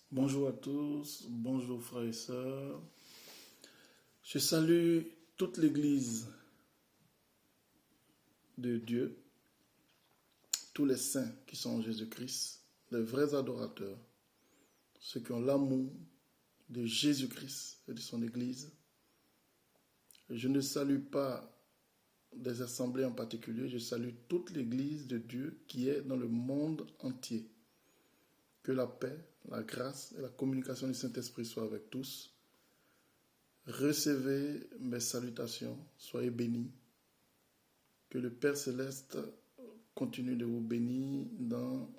Bonjour à tous, bonjour frères et sœurs. Je salue toute l'Église de Dieu, tous les saints qui sont en Jésus-Christ, les vrais adorateurs, ceux qui ont l'amour de Jésus-Christ et de son Église. Je ne salue pas des assemblées en particulier, je salue toute l'Église de Dieu qui est dans le monde entier. Que la paix, la grâce et la communication du Saint-Esprit soient avec tous. Recevez mes salutations, soyez bénis. Que le Père Céleste continue de vous bénir dans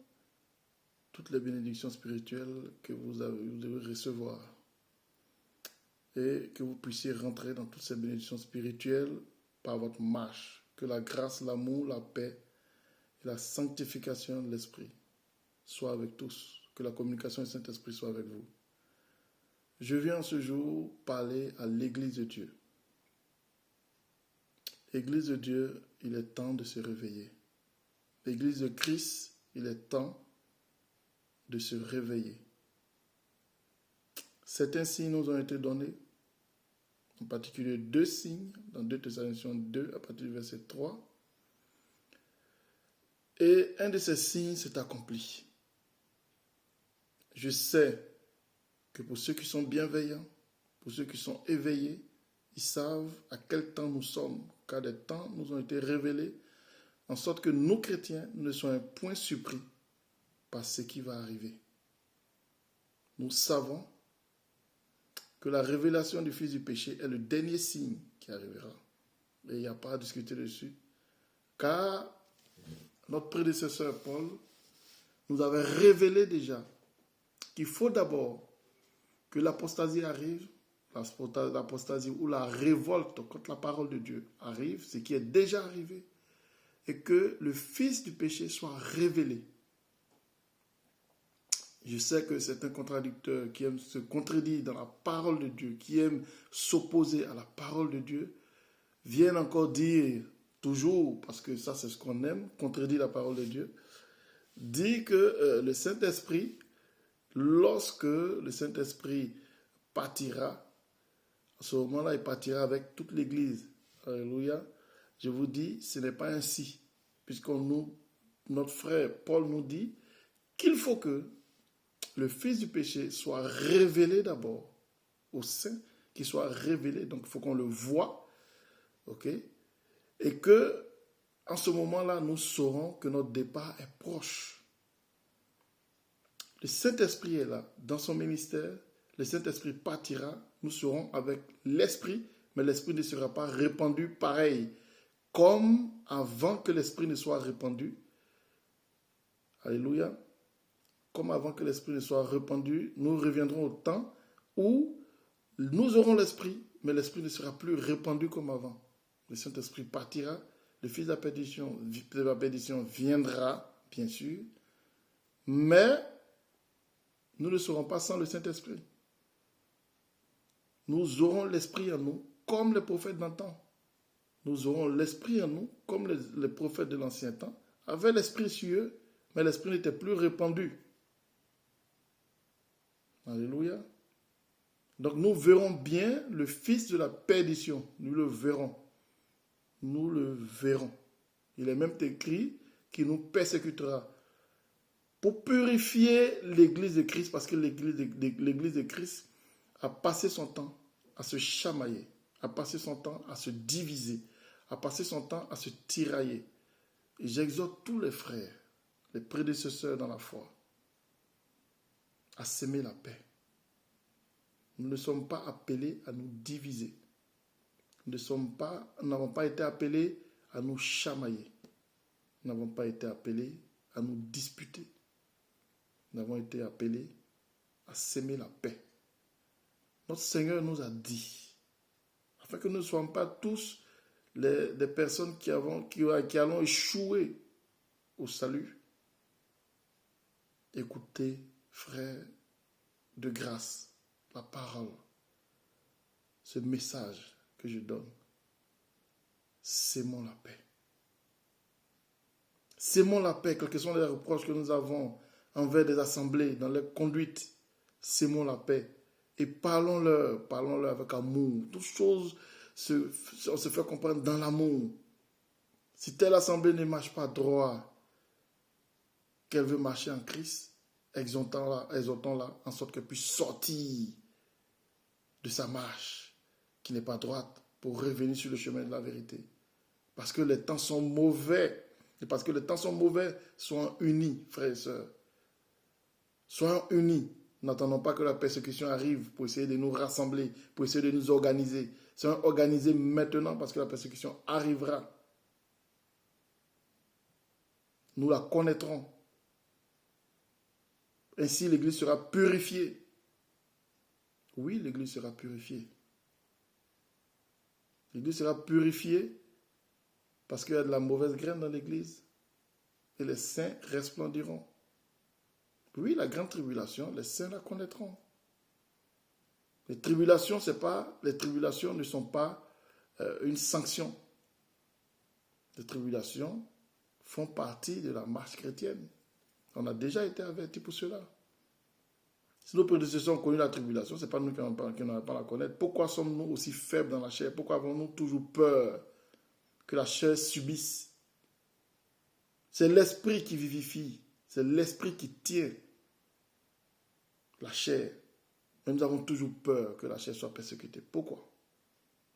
toutes les bénédictions spirituelles que vous devez recevoir. Et que vous puissiez rentrer dans toutes ces bénédictions spirituelles par votre marche. Que la grâce, l'amour, la paix et la sanctification de l'Esprit soient avec tous. Que la communication du Saint-Esprit soit avec vous. Je viens ce jour parler à l'Église de Dieu. Église de Dieu, il est temps de se réveiller. L'Église de Christ, il est temps de se réveiller. Certains signes nous ont été donnés, en particulier 2 signes, dans 2 Thessaloniciens 2, à partir du verset 3. Et un de ces signes s'est accompli. Je sais que pour ceux qui sont bienveillants, pour ceux qui sont éveillés, ils savent à quel temps nous sommes, car des temps nous ont été révélés, en sorte que nous, chrétiens, ne soyons point surpris par ce qui va arriver. Nous savons que la révélation du Fils du péché est le dernier signe qui arrivera. Et il n'y a pas à discuter dessus, car notre prédécesseur Paul nous avait révélé déjà qu'il faut d'abord que l'apostasie arrive, l'apostasie ou la révolte contre la parole de Dieu arrive, ce qui est déjà arrivé, et que le Fils du péché soit révélé. Je sais que certains contradicteurs qui aiment se contredire dans la parole de Dieu, qui aiment s'opposer à la parole de Dieu, viennent encore dire, toujours, parce que ça c'est ce qu'on aime, contredire la parole de Dieu, dit que le Saint-Esprit, lorsque le Saint-Esprit partira, à ce moment-là, il partira avec toute l'Église. Alléluia. Je vous dis, ce n'est pas ainsi. Notre frère Paul nous dit qu'il faut que le Fils du péché soit révélé d'abord aux saints, qu'il soit révélé. Donc, il faut qu'on le voie. OK? Et que, en ce moment-là, nous saurons que notre départ est proche. Le Saint-Esprit est là, dans son ministère. Le Saint-Esprit partira, nous serons avec l'Esprit, mais l'Esprit ne sera pas répandu pareil. Comme avant que l'Esprit ne soit répandu. Alléluia. Comme avant que l'Esprit ne soit répandu, nous reviendrons au temps où nous aurons l'Esprit, mais l'Esprit ne sera plus répandu comme avant. Le Saint-Esprit partira, le Fils de la perdition viendra, bien sûr, mais nous ne serons pas sans le Saint-Esprit. Nous aurons l'Esprit en nous, comme les prophètes d'antan. Nous aurons l'Esprit en nous, comme les prophètes de l'ancien temps, avaient l'Esprit sur eux, mais l'Esprit n'était plus répandu. Alléluia. Donc nous verrons bien le Fils de la perdition. Nous le verrons. Nous le verrons. Il est même écrit qu'il nous persécutera pour purifier l'Église de Christ, parce que l'Église de Christ a passé son temps à se chamailler, a passé son temps à se diviser, a passé son temps à se tirailler. Et j'exhorte tous les frères, les prédécesseurs dans la foi, à s'aimer la paix. Nous ne sommes pas appelés à nous diviser. Nous n'avons pas été appelés à nous chamailler. Nous n'avons pas été appelés à nous disputer. Nous avons été appelés à s'aimer la paix. Notre Seigneur nous a dit, afin que nous ne soyons pas tous des personnes qui allons échouer au salut. Écoutez, frères de grâce, la parole, ce message que je donne. S'aimons la paix. S'aimons la paix, quels que soient les reproches que nous avons envers des assemblées, dans leur conduite. Sémons la paix et parlons-leur avec amour. Toutes choses, on se fait comprendre dans l'amour. Si telle assemblée ne marche pas droit, qu'elle veut marcher en Christ, exhortons-la en sorte qu'elle puisse sortir de sa marche qui n'est pas droite pour revenir sur le chemin de la vérité. Parce que les temps sont mauvais. Et parce que les temps sont mauvais, soyons unis, frères et sœurs. Soyons unis. N'attendons pas que la persécution arrive pour essayer de nous rassembler, pour essayer de nous organiser. Soyons organisés maintenant parce que la persécution arrivera. Nous la connaîtrons. Ainsi, l'Église sera purifiée. Oui, l'Église sera purifiée. L'Église sera purifiée parce qu'il y a de la mauvaise graine dans l'Église. Et les saints resplendiront. Oui, la grande tribulation, les saints la connaîtront. Les tribulations ne sont pas une sanction. Les tribulations font partie de la marche chrétienne. On a déjà été avertis pour cela. Si nos prédécesseurs ont connu la tribulation, ce n'est pas nous qui n'avons pas la connaître. Pourquoi sommes-nous aussi faibles dans la chair? Pourquoi avons-nous toujours peur que la chair subisse? C'est l'esprit qui vivifie. C'est l'esprit qui tient la chair. Mais nous avons toujours peur que la chair soit persécutée. Pourquoi?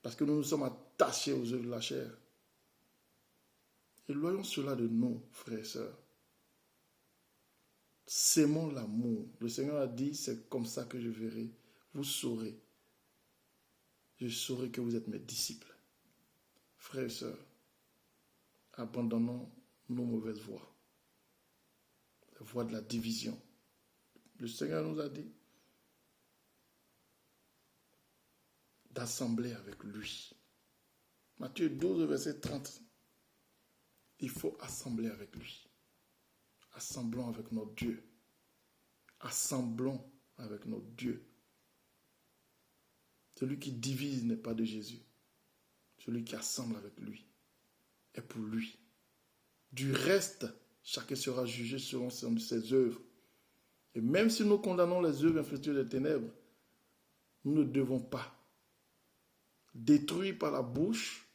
Parce que nous nous sommes attachés aux œuvres de la chair. Éloignons cela de nous, frères et sœurs. Sémons l'amour. Le Seigneur a dit, c'est comme ça que je verrai. Vous saurez. Je saurai que vous êtes mes disciples. Frères et sœurs, abandonnons nos mauvaises voies. La voie de la division. Le Seigneur nous a dit d'assembler avec lui. Matthieu 12, verset 30. Il faut assembler avec lui. Assemblons avec notre Dieu. Assemblons avec notre Dieu. Celui qui divise n'est pas de Jésus. Celui qui assemble avec lui est pour lui. Du reste, chacun sera jugé selon ses œuvres. Et même si nous condamnons les œuvres infructueuses des ténèbres, nous ne devons pas détruire par la bouche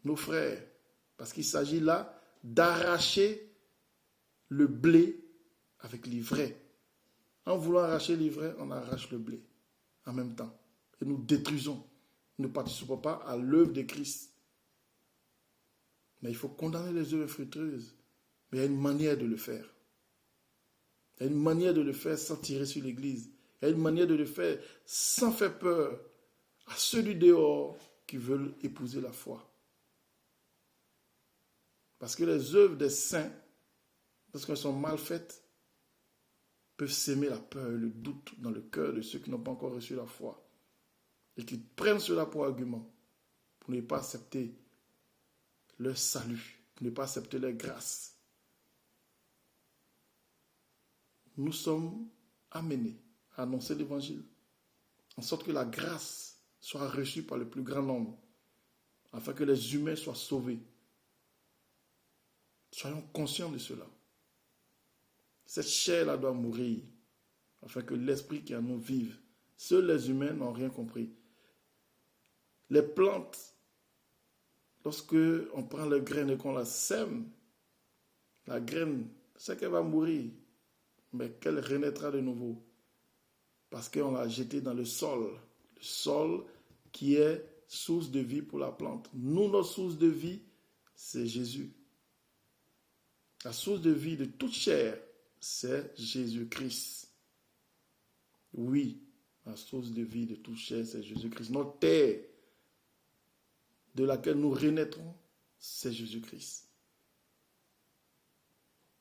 nos frères. Parce qu'il s'agit là d'arracher le blé avec l'ivraie. En voulant arracher l'ivraie, on arrache le blé en même temps. Et nous détruisons. Nous ne participons pas à l'œuvre de Christ. Mais il faut condamner les œuvres fructueuses. Mais il y a une manière de le faire. Il y a une manière de le faire sans tirer sur l'Église. Il y a une manière de le faire sans faire peur à ceux du dehors qui veulent épouser la foi. Parce que les œuvres des saints, lorsqu'elles sont mal faites, peuvent s'aimer la peur et le doute dans le cœur de ceux qui n'ont pas encore reçu la foi. Et qui prennent cela pour argument, pour ne pas accepter leur salut, pour ne pas accepter leur grâce. Nous sommes amenés à annoncer l'évangile, en sorte que la grâce soit reçue par le plus grand nombre, afin que les humains soient sauvés. Soyons conscients de cela. Cette chair-là doit mourir, afin que l'esprit qui en nous vive. Seuls les humains n'ont rien compris. Les plantes, lorsque on prend les graines et qu'on la sème, la graine, c'est qu'elle va mourir, mais qu'elle renaîtra de nouveau. Parce qu'on l'a jetée dans le sol qui est source de vie pour la plante. Nous, notre source de vie, c'est Jésus. La source de vie de toute chair, c'est Jésus-Christ. Oui, la source de vie de toute chair, c'est Jésus-Christ. Notre terre, de laquelle nous renaîtrons, c'est Jésus-Christ.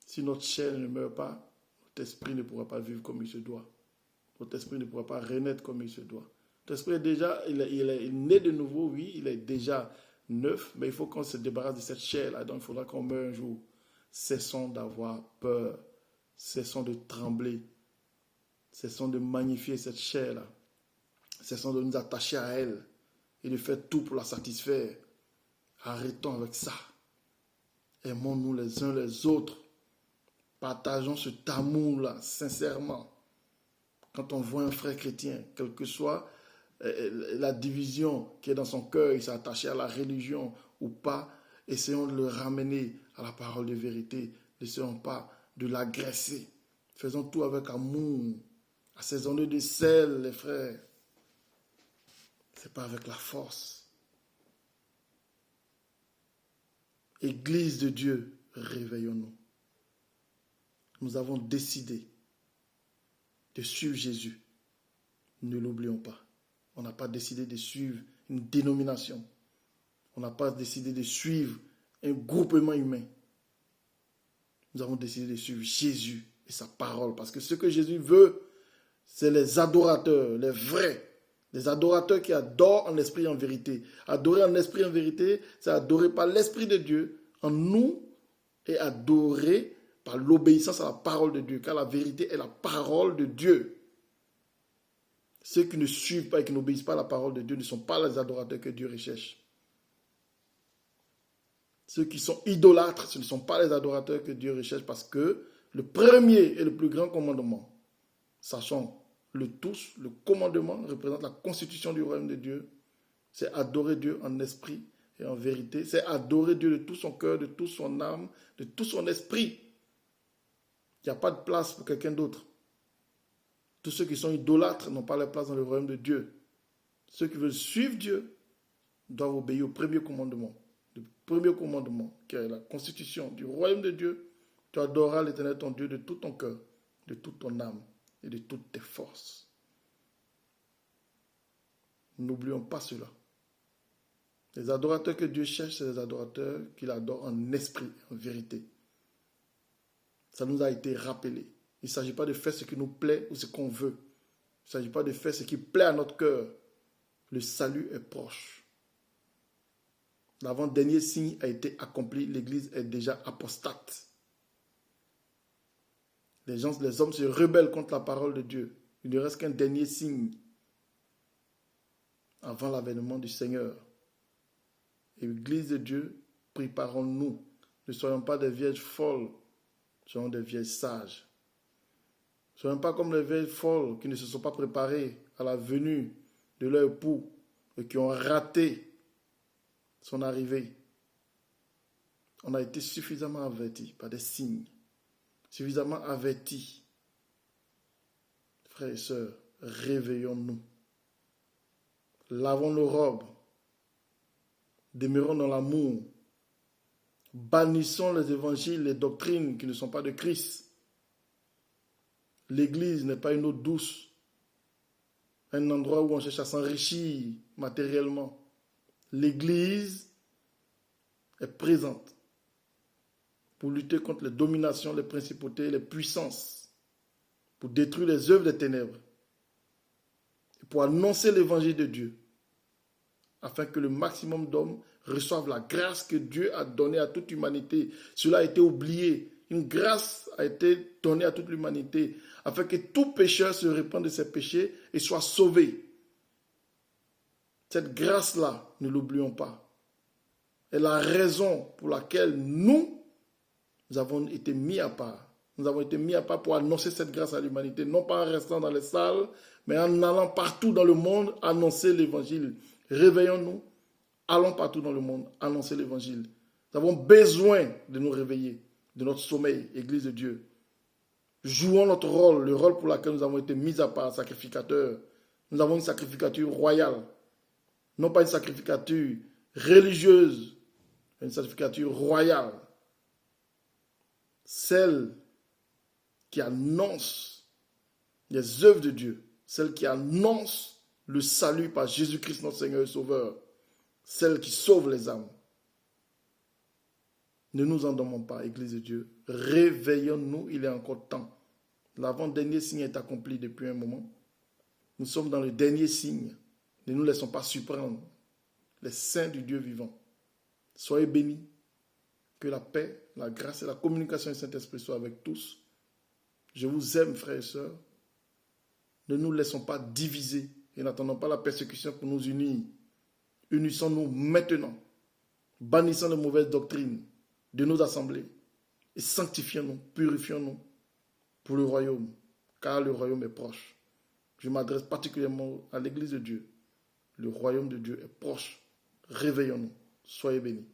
Si notre chair ne meurt pas, notre esprit ne pourra pas vivre comme il se doit. Notre esprit ne pourra pas renaître comme il se doit. Notre esprit est déjà, il est né de nouveau, oui, il est déjà neuf, mais il faut qu'on se débarrasse de cette chair-là. Donc il faudra qu'on meure un jour. Cessons d'avoir peur. Cessons de trembler. Cessons de magnifier cette chair-là. Cessons de nous attacher à elle et de faire tout pour la satisfaire. Arrêtons avec ça. Aimons-nous les uns les autres. Partageons cet amour-là, sincèrement. Quand on voit un frère chrétien, quelle que soit la division qui est dans son cœur, il s'est attaché à la religion ou pas, essayons de le ramener à la parole de vérité. N'essayons pas de l'agresser. Faisons tout avec amour. Assaisonnez de sel, les frères. Ce n'est pas avec la force. Église de Dieu, réveillons-nous. Nous avons décidé de suivre Jésus. Ne l'oublions pas. On n'a pas décidé de suivre une dénomination. On n'a pas décidé de suivre un groupement humain. Nous avons décidé de suivre Jésus et sa parole. Parce que ce que Jésus veut, c'est les adorateurs, les vrais. Les adorateurs qui adorent en esprit et en vérité. Adorer en esprit et en vérité, c'est adorer par l'Esprit de Dieu en nous et adorer par l'obéissance à la parole de Dieu. Car la vérité est la parole de Dieu. Ceux qui ne suivent pas et qui n'obéissent pas à la parole de Dieu ne sont pas les adorateurs que Dieu recherche. Ceux qui sont idolâtres, ce ne sont pas les adorateurs que Dieu recherche parce que le premier et le plus grand commandement, sachant le commandement représente la constitution du royaume de Dieu. C'est adorer Dieu en esprit et en vérité. C'est adorer Dieu de tout son cœur, de toute son âme, de tout son esprit. Il n'y a pas de place pour quelqu'un d'autre. Tous ceux qui sont idolâtres n'ont pas leur place dans le royaume de Dieu. Ceux qui veulent suivre Dieu doivent obéir au premier commandement. Le premier commandement, qui est la constitution du royaume de Dieu. Tu adoreras l'Éternel ton Dieu de tout ton cœur, de toute ton âme et de toutes tes forces. N'oublions pas cela. Les adorateurs que Dieu cherche, c'est les adorateurs qu'il adore en esprit, en vérité. Ça nous a été rappelé. Il ne s'agit pas de faire ce qui nous plaît ou ce qu'on veut. Il ne s'agit pas de faire ce qui plaît à notre cœur. Le salut est proche. L'avant-dernier signe a été accompli. L'Église est déjà apostate. Les hommes se rebellent contre la parole de Dieu. Il ne reste qu'un dernier signe avant l'avènement du Seigneur. Église de Dieu, préparons-nous. Ne soyons pas des vierges folles, soyons des vierges sages. Ne soyons pas comme les vierges folles qui ne se sont pas préparées à la venue de leur époux et qui ont raté son arrivée. On a été suffisamment avertis par des signes, suffisamment avertis. Frères et sœurs, réveillons-nous. Lavons nos robes. Demeurons dans l'amour. Bannissons les évangiles, les doctrines qui ne sont pas de Christ. L'église n'est pas une eau douce, un endroit où on cherche à s'enrichir matériellement. L'église est présente pour lutter contre les dominations, les principautés, les puissances, pour détruire les œuvres des ténèbres, et pour annoncer l'évangile de Dieu, afin que le maximum d'hommes reçoivent la grâce que Dieu a donnée à toute l'humanité. Cela a été oublié. Une grâce a été donnée à toute l'humanité, afin que tout pécheur se répande de ses péchés et soit sauvé. Cette grâce-là, ne l'oublions pas, est la raison pour laquelle nous avons été mis à part. Nous avons été mis à part pour annoncer cette grâce à l'humanité, non pas en restant dans les salles, mais en allant partout dans le monde annoncer l'évangile. Réveillons-nous, allons partout dans le monde annoncer l'évangile. Nous avons besoin de nous réveiller de notre sommeil, Église de Dieu. Jouons notre rôle, le rôle pour lequel nous avons été mis à part, sacrificateurs. Nous avons une sacrificature royale, non pas une sacrificature religieuse, une sacrificature royale. Celle qui annonce les œuvres de Dieu, celle qui annonce le salut par Jésus-Christ notre Seigneur et Sauveur, celle qui sauve les âmes. Ne nous endormons pas, Église de Dieu. Réveillons-nous, il est encore temps. L'avant-dernier signe est accompli depuis un moment. Nous sommes dans le dernier signe. Ne nous laissons pas surprendre. Les saints du Dieu vivant. Soyez bénis. Que la paix, la grâce et la communication du Saint-Esprit soient avec tous. Je vous aime, frères et sœurs. Ne nous laissons pas diviser et n'attendons pas la persécution pour nous unir. Unissons-nous maintenant. Bannissons les mauvaises doctrines de nos assemblées. et sanctifions-nous, purifions-nous pour le royaume, car le royaume est proche. Je m'adresse particulièrement à l'Église de Dieu. Le royaume de Dieu est proche. Réveillons-nous. Soyez bénis.